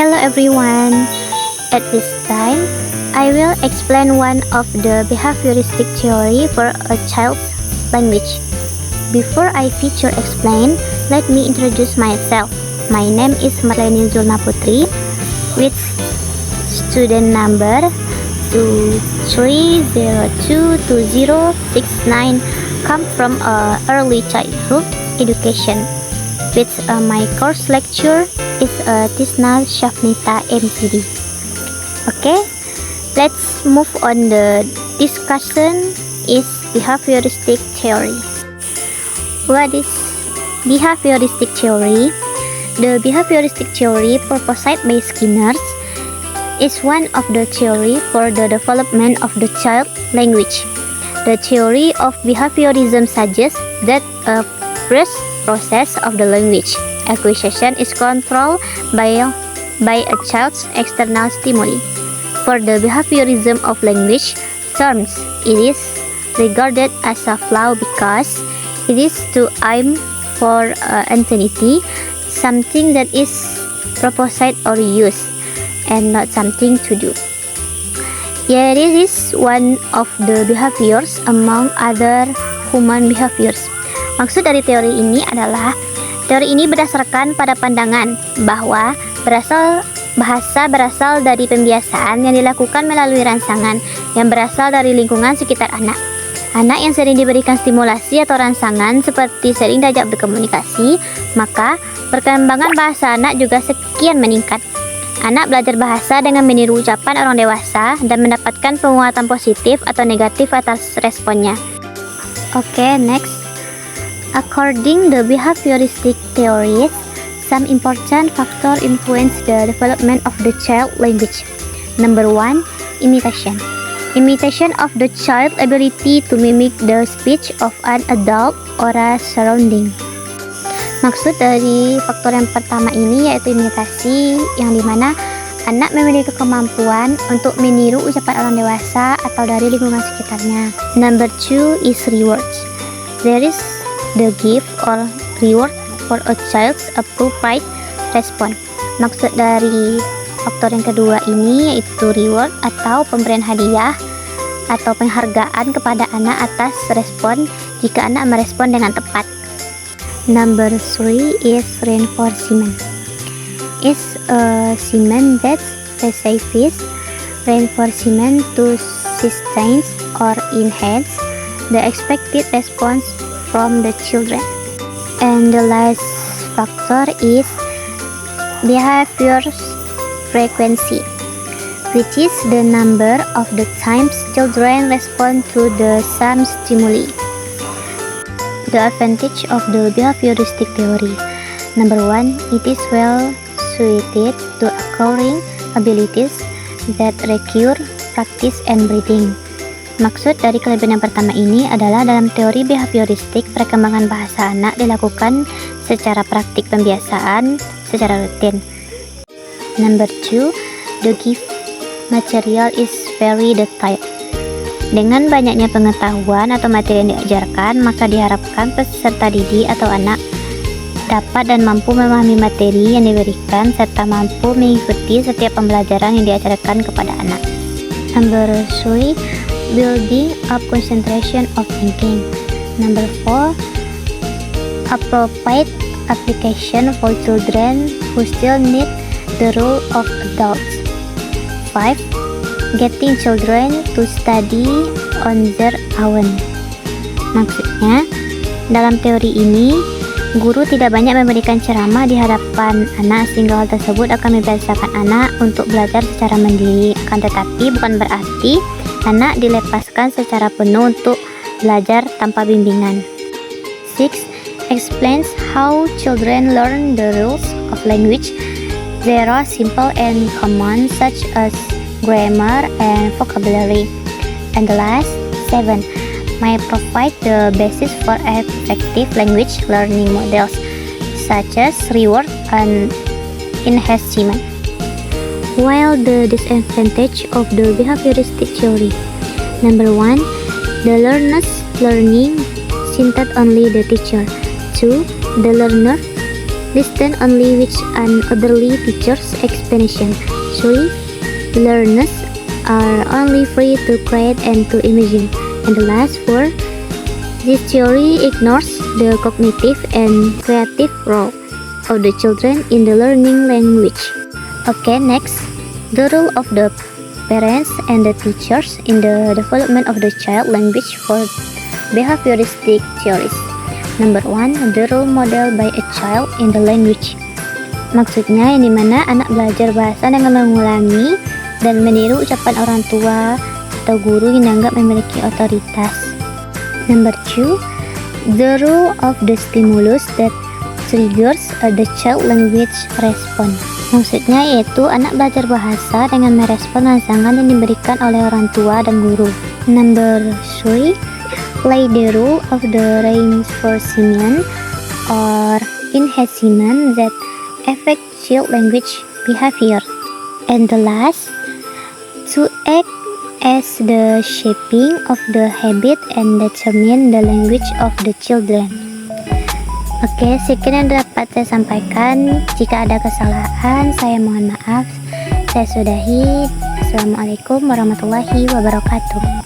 Hello everyone. At this time, I will explain one of the behavioristic theory for a child's language. Before I feature explain, let me introduce myself. My name is Marleni Zulna Putri, with student number 23022069, come from early childhood education. With my course lecture is Tisna Shafnita MPD. Okay, let's move on. The discussion is behavioristic theory. What is behavioristic theory? The behavioristic theory proposed by Skinner is one of the theory for the development of the child language. The theory of behaviorism suggests that a first process of the language acquisition is controlled by a child's external stimuli. For the behaviorism of language terms, it is regarded as a flaw because it is to aim for entity, something that is proposed or used, and not something to do. Yet it is one of the behaviors among other human behaviors. Maksud dari teori ini adalah teori ini berdasarkan pada pandangan bahwa bahasa berasal dari pembiasaan yang dilakukan melalui rangsangan yang berasal dari lingkungan sekitar anak. Anak yang sering diberikan stimulasi atau rangsangan seperti sering diajak berkomunikasi, maka perkembangan bahasa anak juga sekian meningkat. Anak belajar bahasa dengan meniru ucapan orang dewasa dan mendapatkan penguatan positif atau negatif atas responnya. Okay, next. According to behavioristic theories, some important factors influence the development of the child language. Number 1, imitation. Imitation of the child ability to mimic the speech of an adult or a surrounding. Maksud dari faktor yang pertama ini yaitu imitasi, yang dimana anak memiliki kemampuan untuk meniru ucapan orang dewasa atau dari lingkungan sekitarnya. Number 2 is rewards. There is the gift or reward for a child's appropriate response. Maksud dari faktor yang kedua ini yaitu reward atau pemberian hadiah atau penghargaan kepada anak atas respon jika anak merespon dengan tepat. Number 3 is reinforcement. Is a semen that specifies reinforcement to sustain or enhance the expected response from the children. And the last factor is behavior's frequency, which is the number of the times children respond to the same stimuli. The advantage of the behavioristic theory. Number 1, it is well suited to acquiring abilities that require practice and breathing. Maksud dari kelebihan yang pertama ini adalah dalam teori behavioristik, perkembangan bahasa anak dilakukan secara praktik pembiasaan secara rutin. Number 2, the gift material is very detailed. Dengan banyaknya pengetahuan atau materi yang diajarkan, maka diharapkan peserta didik atau anak dapat dan mampu memahami materi yang diberikan serta mampu mengikuti setiap pembelajaran yang diajarkan kepada anak. Number 3, building up concentration of thinking. Number 4, appropriate application for children who still need the role of adults. 5, getting children to study on their own. Maksudnya, dalam teori ini, guru tidak banyak memberikan ceramah di hadapan anak sehingga hal tersebut akan membiasakan anak untuk belajar secara mandiri. Akan tetapi bukan berarti anak dilepaskan secara penuh untuk belajar tanpa bimbingan. 6. Explains how children learn the rules of language. They are simple and common, such as grammar and vocabulary. And the last, 7. May provide the basis for effective language learning models, such as reward and enhancement. While the disadvantage of the behavioristic theory. Number 1, the learner's learning centered only the teacher. 2, the learner Listen only with an orderly teacher's explanation. 3. Learners are only free to create and to imagine. And the last 4. This theory ignores the cognitive and creative role of the children in the learning language. Okay, next, the role of the parents and the teachers in the development of the child language for behavioristic theories. Number 1, the role model by a child in the language. Maksudnya yang dimana anak belajar bahasa dengan mengulangi dan meniru ucapan orang tua atau guru yang dianggap memiliki otoritas. Number 2, the role of the stimulus that triggers the child language response. Maksudnya yaitu anak belajar bahasa dengan merespon rangsangan yang diberikan oleh orang tua dan guru. Number 3, play the role of the reinforcement or enhancement that affect child language behavior. And the last, to act as the shaping of the habit and determine the language of the children. Oke, sekian yang dapat saya sampaikan. Jika ada kesalahan, saya mohon maaf. Saya sudahi. Assalamualaikum warahmatullahi wabarakatuh.